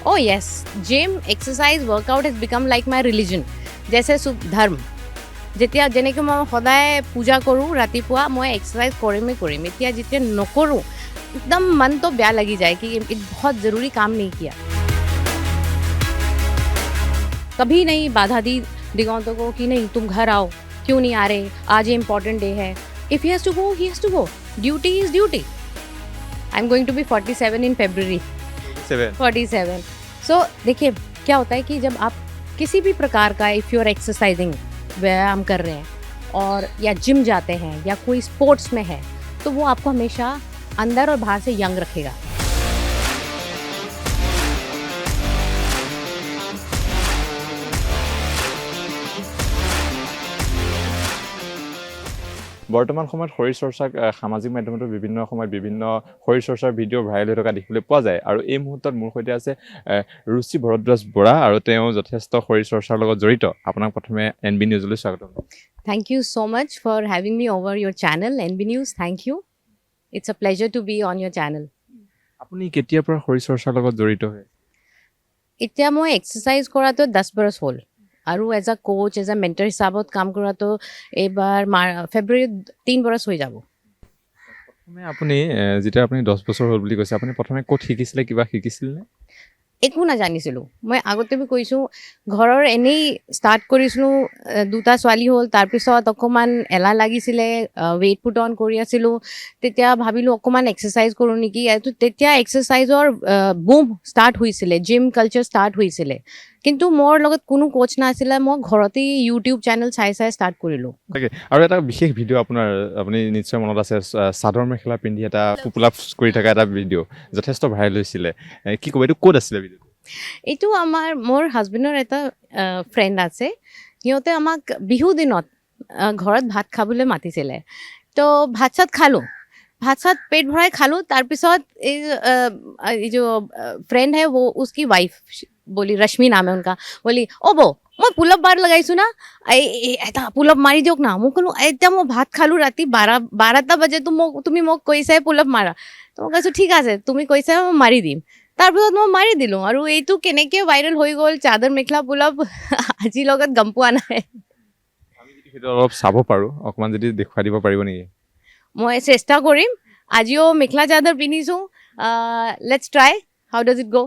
Oh yes, gym, exercise, workout has become like my religion. जैसे ধৰ্ম যেতিয়া যেনেকৈ মই সদায় পূজা কৰোঁ ৰাতিপুৱা মই এক্সাৰচাইজ কৰিম এতিয়া যেতিয়া নকৰোঁ एकदम मन तो ब्या लगी जाए कि एक बहुत ज़रूरी काम नहीं किया कभी नहीं बाधा दी दिगंतों को कि नहीं तुम घर आओ क्यों नहीं आ रहे आज ये इम्पोर्टेंट डे है if he has to go duty is duty I am going to be 47 in February 47 so देखिए क्या होता है कि जब आप किसी भी प्रकार का इफ़ यू आर एक्सरसाइजिंग व्यायाम कर रहे हैं और या जिम जाते हैं या कोई स्पोर्ट्स में है तो वो आपको हमेशा अंदर और बाहर से यंग रखेगा বৰ্তমান সময়ত শৰীৰ চৰ্চাক সামাজিক মাধ্যমতো বিভিন্ন সময়ত বিভিন্ন শৰীৰ চৰ্চাৰ ভিডিঅ' ভাইৰেল হৈ থকা দেখিবলৈ পোৱা যায় আৰু এই মুহূৰ্তত মোৰ সৈতে আছে ৰুচি ভৰদ্বাজ বৰা আৰু তেওঁ যথেষ্ট শৰীৰ চৰ্চাৰ লগত জড়িত আপোনাক প্ৰথমে NB নিউজলৈ স্বাগতম Thank you so much for having me over your channel NB News thank you it's a pleasure to be on your channel আপুনি কেতিয়াৰ পৰা শৰীৰ চৰ্চাৰ লগত জড়িত হয় এতিয়া মই এক্সাৰসাইজ কৰাটো 10 বছৰ হ'ল আৰু as a coach as a mentor হিচাপত কাম কৰাটো এইবাৰ ফেব্ৰুৱাৰীত 3 বছৰ হৈ যাব প্ৰথমে আপুনি যেতিয়া আপুনি 10 বছৰ হ'ল বুলি কৈছে আপুনি প্ৰথমে ক'ত শিকিছিলে কিবা শিকিছিল নে একো নাজানিছিলোঁ মই আগতে কৈছোঁ ঘৰৰ এনেই ষ্টাৰ্ট কৰিছিলোঁ দুটা ছোৱালী হ'ল তাৰপিছত অকণমান এলাহ লাগিছিলে ৱেইট পুট অন কৰি আছিলোঁ তেতিয়া ভাবিলোঁ অকণমান এক্সাৰচাইজ কৰোঁ নেকি তেতিয়া এক্সাৰচাইজৰ বুম ষ্টাৰ্ট হৈছিলে জিম কালচাৰ ষ্টাৰ্ট হৈছিলে কিন্তু মোৰ লগত কোনো কোচ নাছিলে মই ঘৰতেই ইউটিউব চেনেল চাই ষ্টাৰ্ট কৰিলোঁ আৰু এটা বিশেষ ভিডিঅ' আপোনাৰ আপুনি নিশ্চয় মনত আছে চাদৰ মেখেলা পিন্ধি এটা পুলাপ কৰি থকা এটা ভিডিঅ' যথেষ্ট ভাইৰেল হৈছিলে কি ক'ব এইটো ক'ত আছিলে ভিডিঅ'টো এইটো মোৰ হাজবেণ্ডৰ এটা ফ্ৰেণ্ড আছে সিহঁতে আমাক বিহু দিনত ঘৰত ভাত খাবলৈ মাতিছিলে তো ভাত চাত খালোঁ भात साथ पेट भराए खालू तारपिছত ये जो फ्रेंड है वो उसकी वाइफ बोली रश्मि नाम है उनका बोली ओ बो मैं पुलअप बार लगाईसु ना এটা পুলअप মাৰি দিয়ক না মই ক'লো এতিয়া মই ভাত খালোঁ ৰাতি 12টা বাজে তুমি মোক কৈছা পুলअप মাৰা তো মই কৈছোঁ ঠিক আছে তুমি কৈছা মই মাৰি দিম তাৰপিছত মই মাৰি দিলোঁ আৰু এইটো কেনেকৈ ভাইৰেল হৈ গ'ল চাদৰ মেখেলা পুলअप আজি লগত গম পোৱা নাই আমি যদি সেইটো অলপ চাব পাৰোঁ অকণমান যদি দেখুৱাই দিব পাৰিব নেকি মই চেষ্টা কৰিম আজিও মেখেলা চাদৰ পিন্ধিছোঁ let's try how does it go'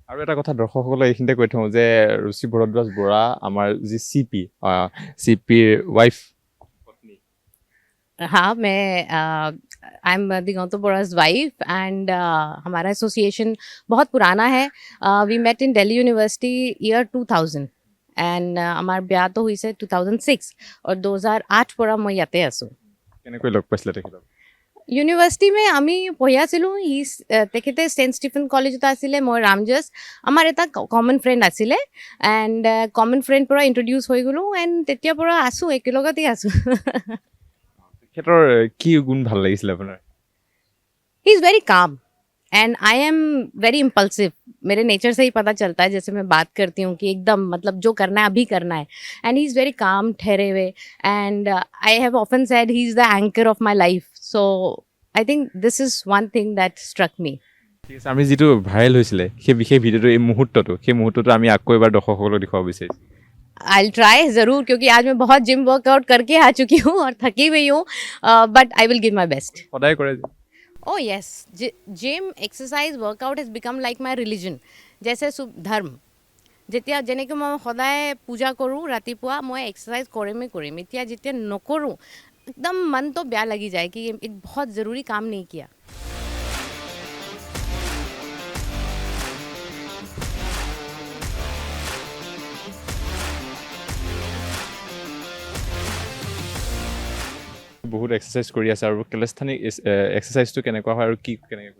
আৰু এটা কথা দৰ্শকসকলক এইখিনিতে কৈ থওঁ যে ৰুচি ভৰদ্বাজ বৰা আমাৰ যি চিপিৰ ৱাইফ हाँ मैं I am Diganta Bora's wife and हमारा एसोसिएशन बहुत पुराना है we met in Delhi University year 2000 and हमार ब्याह तो हुई से 2006 और 2008 পৰা মই ইয়াতে আছোঁ কেনেকৈ লগ পাইছিলে তেখেতক ইউনিভাৰ্চিটি মে আমি পঢ়ি আছিলোঁ তেখেতে ছেইণ্ট ষ্টিফেন কলেজত আছিলে মই ৰামজাছ আমাৰ এটা কমন ফ্ৰেণ্ড আছিলে এণ্ড কমন ফ্ৰেণ্ড পৰা ইণ্ট্ৰডিউচ হৈ গ'লোঁ এণ্ড তেতিয়াৰ পৰা আছোঁ একেলগতেই আছোঁ তেখেতৰ কি গুণ ভাল লাগিছিলে আপোনাৰ he is very calm and I am very impulsive मेरे नेचर से ही पता चलता है जैसे मैं बात करती हूँ कि एकदम मतलब जो करना है अभी करना है एंड ही इज़ वेरी काम ठहरे हुए and I have often said he is the anchor of my life so I think this is one thing that struck me ঠিক আছে আমি যিটো ভাইৰেল হৈছিলে সেই বিশেষ ভিডিঅ'টো এই মুহূৰ্তটো আমি আকৌ এবাৰ দৰ্শকসকলক দেখুৱাব বিচাৰিছোঁ आई विल ट्राई ज़रूर क्योंकि आज मैं बहुत जिम वर्कआउट करके आ चुकी हूँ और थकी हुई हूँ but I will give my best সদায় কৰে Oh yes, gym, exercise, workout has become like my religion. जैसे ধৰ্ম যেতিয়া যেনেকৈ মই সদায় পূজা কৰোঁ ৰাতিপুৱা মই এক্সাৰসাইজ কৰিম এতিয়া যেতিয়া নকৰোঁ एकदम मन तो ब्या लगी जाए कि एक बहुत ज़रूरी काम नहीं किया বহুত এক্সাৰসাইজ কৰি আছে আৰু কেলেস্থেনিক এক্সাৰসাইজটো কেনেকুৱা হয় আৰু কি কেনেকৈ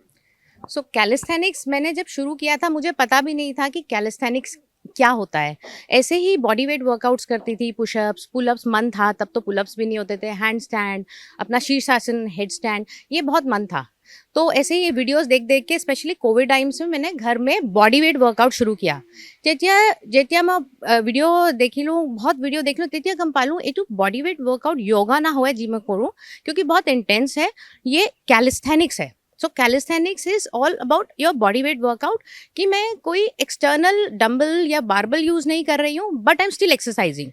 सो कैलिस्थेनिक्स मैंने जब शुरू किया था मुझे पता भी नहीं था कि कैलिस्थेनिक्स क्या होता है ऐसे ही बॉडी वेट वर्कआउट्स करती थी पुशअप्स पुलअप्स मन था तब तो पुलअप्स भी नहीं होते थे हैंड स्टैंड अपना शीर्षासन हेड स्टैंड ये बहुत मन था तो ऐसे ही वीडियोस देख के स्पेशली कोविड टाइम्स में मैंने घर में बॉडी वेट वर्कआउट शुरू किया যেতিয়া मैं वीडियो देखिलूँ बहुत वीडियो देखलूँ তেতিয়া गम पालूँ ये बॉडी वेट वर्कआउट योगा ना हुए जी मैं करूँ क्योंकि बहुत इंटेंस है ये कैलिस्थेनिक्स है so calisthenics is all about your body weight workout कि मैं कोई एक्सटर्नल डंबल या बारबल यूज नहीं कर रही हूँ but I am still exercising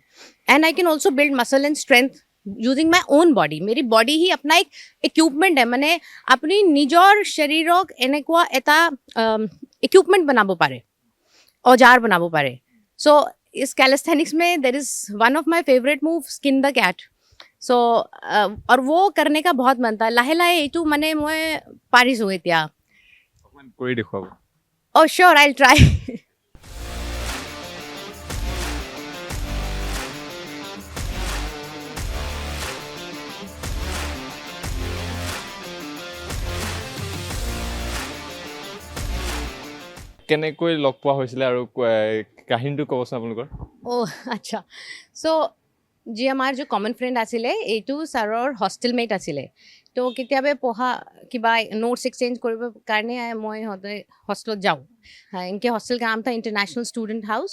and I can also build muscle and strength using my own body मेरी बॉडी ही अपना एक इक्विपमेंट है मैंने अपनी निजर शरीरक एनेकुआ एटा इक्विपमेंट बनाबो पारे औजार बनाबो पारे सो इस कैलिस्थेनिक्स में there is one of my favourite move skin the cat so और वो करने का बहुत मन था लाहे लाहे एटू मने मैं पारिस हुए त्या অকমান কৰি দেখুৱাব ओ श्योर आई ट्राई কেনেকৈ লগ পোৱা হৈছিলে আৰু কাহিনীটো ক'বচোন আপোনালোকৰ ओ अच्छा सो जी আমাৰ যে কমন ফ্ৰেণ্ড আছিলে এইটো ছাৰৰ হষ্টেলমেট আছিলে তো কেতিয়াবা পঢ়া কিবা নোটছ এক্সচেঞ্জ কৰিবৰ কাৰণে মই সদায় हॉस्टल जाऊँ इनके हॉस्टल का नाम था इंटरनेशनल स्टूडेंट हाउस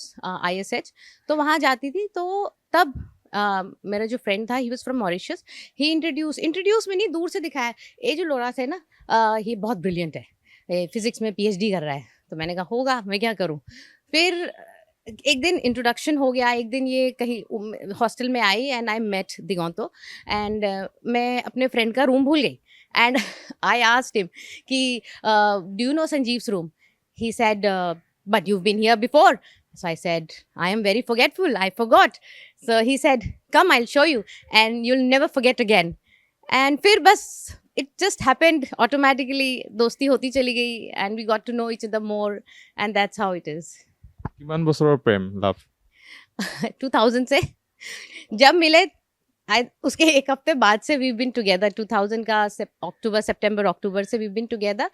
ISH तो वहाँ जाती थी तो तब मेरा जो फ्रेंड था he was from Mauritius he introduce में नहीं दूर से दिखाया ये जो लोरास है ना ये बहुत ब्रिलियंट है फिजिक्स में PhD कर रहा है तो मैंने कहा होगा मैं क्या करूँ फिर एक दिन इंट्रोडक्शन हो गया एक दिन ये कहीं हॉस्टल में I and I met Digonto and मैं अपने फ्रेंड का रूम भूल गई एंड आई आस्क्ड हिम कि do you know Sanjeev's room he said but you've been here before so I said I am very forgetful I forgot so he said come I'll show you and you'll never forget again and फिर बस it just happened automatically दोस्ती होती चली गई and we got to know each other more and that's how it is কিমান বছৰৰ প্ৰেম লাভ 2000 से जब मिले उसके एक हफ्ते बाद से वी बिन टुगेदर 2000 का अक्टूबर से we been together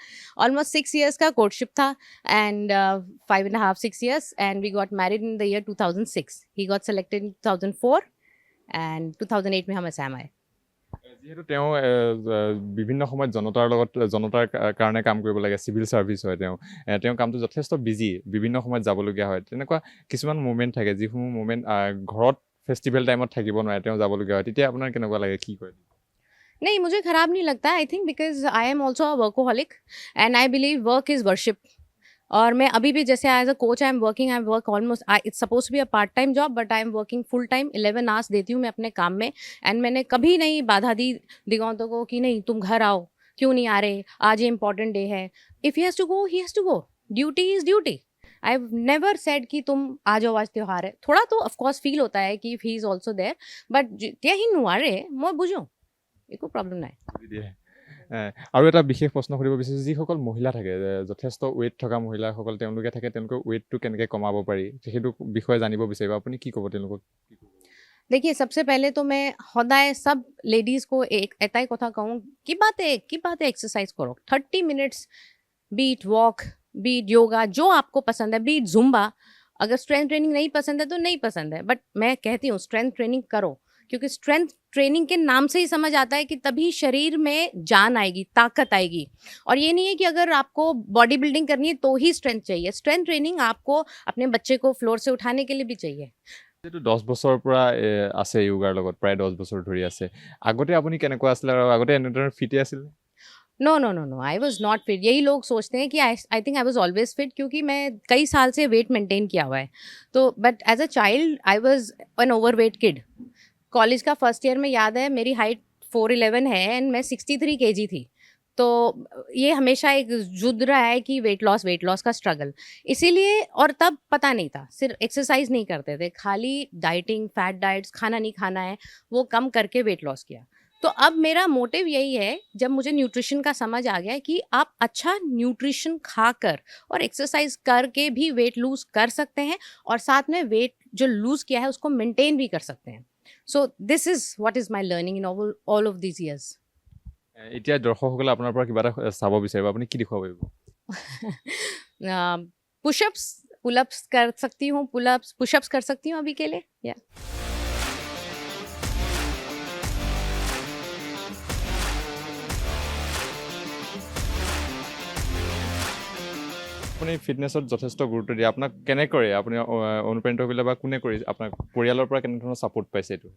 almost 6 years का कोर्टशिप था and 5.5-6 years and we got married in the year 2006 he got selected in 2004 and 2008 में हम असम आए যিহেতু তেওঁ বিভিন্ন সময়ত জনতাৰ কাৰণে কাম কৰিব লাগে চিভিল ছাৰ্ভিচ হয় তেওঁ কামটো যথেষ্ট বিজি বিভিন্ন সময়ত যাবলগীয়া হয় তেনেকুৱা কিছুমান মুভমেণ্ট থাকে যিসমূহ মুভমেণ্ট ঘৰত ফেষ্টিভেল টাইমত থাকিব নোৱাৰে তেওঁ যাবলগীয়া হয় তেতিয়া আপোনাৰ কেনেকুৱা লাগে কি কয় नहीं मुझे ख़राब नहीं लगता I think because I am also a workaholic and I believe work is worship और मैं अभी भी जैसे as a coach I am work almost it's suppose to be a part time job but I am working full time 11 hours देती हूँ मैं अपने काम में एंड मैंने कभी नहीं बाधा दी दिगंतों को कि नहीं तुम घर आओ क्यों नहीं आ रहे आज ये इंपॉर्टेंट डे है if he has to go duty is duty I have never said कि तुम आ जाओ आज त्यौहार है थोड़ा तो ऑफकोर्स फील होता है कि he is also there but त्या ही नुआरे मैं बुझो একো প্ৰব্লেম নাই আৰু এটা বিশেষ প্ৰশ্ন সুধিব বিচাৰিছোঁ যিসকল মহিলা থাকে যথেষ্ট ৱেইট থকা মহিলাসকল তেওঁলোকে থাকে তেওঁলোকৰ ৱেইটটো কেনেকৈ কমাব পাৰি সেইটো বিষয়ে জানিব বিচাৰিব আপুনি কি ক'ব তেওঁলোকক देखिए सबसे पहले तो मैं सदाय सब लेडीज़ को एक एताई कथा कहूँ कि बात एक्सरसाइज करो 30 minutes be it walk be it yoga जो आपको पसंद है बीट जुम्बा अगर स्ट्रेंथ ट्रेनिंग नहीं पसंद है तो नहीं पसंद है बट मैं कहती हूँ स्ट्रेंथ ट्रेनिंग करो क्योंकि स्ट्रेंथ ट्रेनिंग के नाम से ही समझ आता है कि तभी शरीर में जान आएगी ताकत आएगी और ये नहीं है कि अगर आपको बॉडी बिल्डिंग करनी है तो ही स्ट्रेंथ चाहिए स्ट्रेंथ ट्रेनिंग आपको अपने बच्चे को फ्लोर से उठाने के लिए भी चाहिए যেটো 10 বছৰৰ পৰা আছে য়োগাৰ লগত প্ৰায় 10 বছৰ ধৰি আছে আগতে আপুনি কেনেকুৱা আছিল আৰু আগতে এনেদৰে ফিটে আছিল no I was not fit यही लोग सोचते हैं कि I think I was always fit क्योंकि मैं कई साल से वेट मेंटेन किया हुआ है तो but as a child I was an overweight kid college का फर्स्ट ईयर में याद है मेरी हाइट 4'11" है एंड मैं 63 kg थी तो ये हमेशा एक जुद रहा है कि वेट लॉस का स्ट्रगल इसीलिए और तब पता नहीं था सिर्फ एक्सरसाइज नहीं करते थे खाली डाइटिंग फैट डाइट्स खाना नहीं खाना है वो कम करके वेट लॉस किया तो अब मेरा मोटिव यही है जब मुझे न्यूट्रिशन का समझ आ गया कि आप अच्छा न्यूट्रिशन खाकर और एक्सरसाइज करके भी वेट लूज़ कर सकते हैं और साथ में वेट जो लूज़ किया है उसको मेंटेन भी कर सकते हैं So this is what is my learning in all of these years. এতিয়া দৰ্শকসকলে আপোনাৰ পৰা কিবা এটা চাব বিচাৰিব আপুনি কি দেখুৱাব পাৰিব पुशअप्स पुलअप्स कर सकती हूँ पुशअप्स कर सकती हूँ अभी के लिए या আপুনি ফিটনেছত যথেষ্ট গুৰুত্ব দিয়ে আপোনাক কেনে কৰে আপুনি অনুপ্ৰাণিত কৰিলে বা কোনে কৰি আপোনাক পৰিয়ালৰ পৰা কেনে ধৰণৰ ছাপোৰ্ট পাইছে এইটো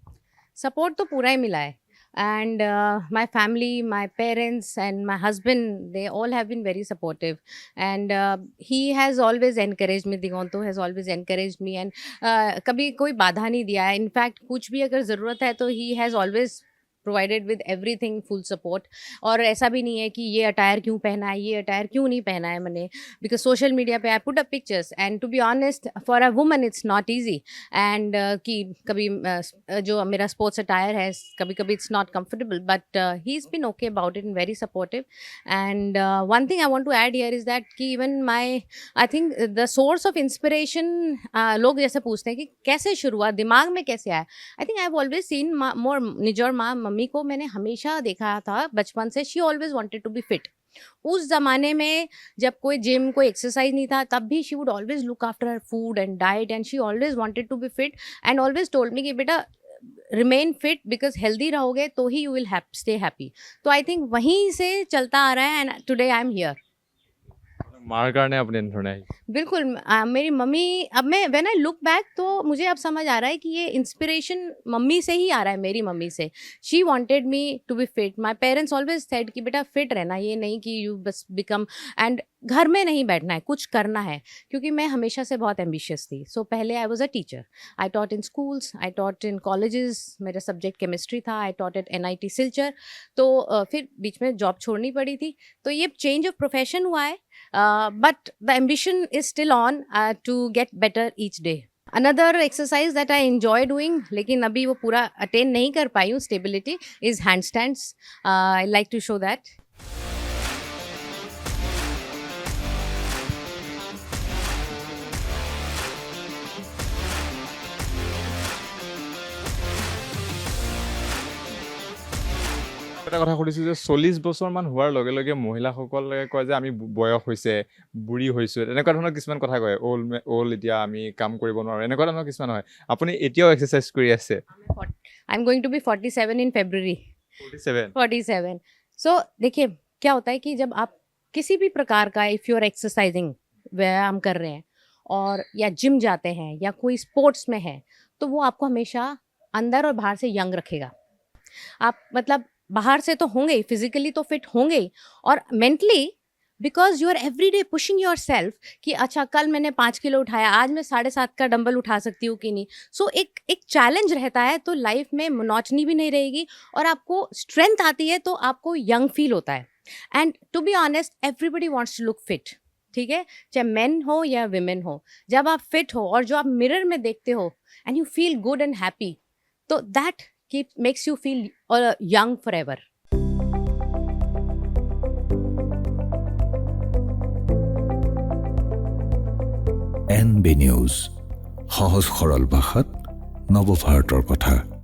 सपोर्ट तो पूरा ही मिला है and my family, my parents and my husband, they all have been very supportive, and he has always encouraged me. Digonto has always encouraged me, and कभी कोई बाधा नहीं दिया है. In fact कुछ भी अगर ज़रूरत है तो he has always provided with everything full support. और ऐसा भी नहीं है कि ये अटायर क्यों पहना है, ये अटायर क्यों नहीं पहना है मैंने, बिकॉज सोशल मीडिया पे I put up pictures and to be honest for a woman it's not easy. And कि कभी जो मेरा स्पोर्ट्स अटायर है कभी कभी it's not comfortable, but he is been okay about it and very supportive. And one thing I want to add here is that कि even my I think the source of inspiration, लोग जैसे पूछते हैं कि कैसे शुरू हुआ, दिमाग में कैसे आया. I think I have always seen more निजोर माँ, मम्मी को मैंने हमेशा देखा था बचपन से. She always wanted to be fit. उस ज़माने में जब कोई जिम कोई एक्सरसाइज नहीं था तब भी she would always look after her food and diet, and she always wanted to be fit and always told me कि बेटा रिमेन फिट, बिकॉज हेल्दी रहोगे तो ही यू विल स्टे हैप्पी. तो आई थिंक वहीं से चलता आ रहा है and today I am here. मार কাৰণে আপুনি এনেধৰণে আহিছে. बिल्कुल मेरी मम्मी, अब मैं व्हेन आई लुक बैक तो मुझे अब समझ आ रहा है कि ये इंस्पिरेशन मम्मी से ही आ रहा है, मेरी मम्मी से. She wanted me to be fit. My parents always said कि बेटा फिट रहना, ये नहीं कि यू बस बिकम, एंड घर में नहीं बैठना है, कुछ करना है. क्योंकि मैं हमेशा से बहुत एम्बिशियस थी. सो पहले I was a teacher. I taught in schools, I taught in colleges. मेरा सब्जेक्ट केमिस्ट्री था. I taught at NIT Silchar. तो फिर बीच में जॉब छोड़नी पड़ी थी. तो ये चेंज ऑफ प्रोफेशन हुआ है. But the ambition is still on to get better each day. Another exercise that I enjoy doing, लेकिन अभी वो पूरा attain नहीं कर पाई हूँ stability, is handstands. I like to show that. এটা কথা সুধিছোঁ যে 40 বছৰমান হোৱাৰ লগে লগে মহিলাসকলে কয় যে আমি বয়স হৈছে, বুঢ়ী হৈছোঁ, এনেকুৱা ধৰণৰ কিছুমান কথা কয়. অল এতিয়া আমি কাম কৰিব নোৱাৰোঁ, এনেকুৱা ধৰণৰ কিছুমান হয়. আপুনি এতিয়াও এক্সাৰচাইজ কৰি আছে. I'm going to be 47 in February. 47. 47. So देखिए क्या होता है कि जब आप किसी भी प्रकार का, इफ़ यू आर एक्सरसाइजिंग, व्यायाम कर रहे हैं और या जिम जाते हैं या कोई स्पोर्ट्स में है, तो वो आपको हमेशा अंदर और बाहर से यंग रखेगा. आप मतलब बाहर से तो होंगे ही, फिजिकली तो फिट होंगे ही, और mentally because you are every day pushing yourself कि अच्छा कल मैंने 5 किलो उठाया, आज मैं 7.5 का डंबल उठा सकती हूँ कि नहीं. सो एक चैलेंज रहता है, तो लाइफ में मोनोटनी भी नहीं रहेगी और आपको स्ट्रेंथ आती है, तो आपको यंग फील होता है. And to be honest everybody wants to look fit. ठीक है, चाहे मेन हो या विमेन हो, जब आप फिट हो और जो आप मिरर में देखते हो and you feel good and happy, तो that makes you feel young forever. NB News, সহজ সৰল ভাষাত নৱভাৰতৰ কথা.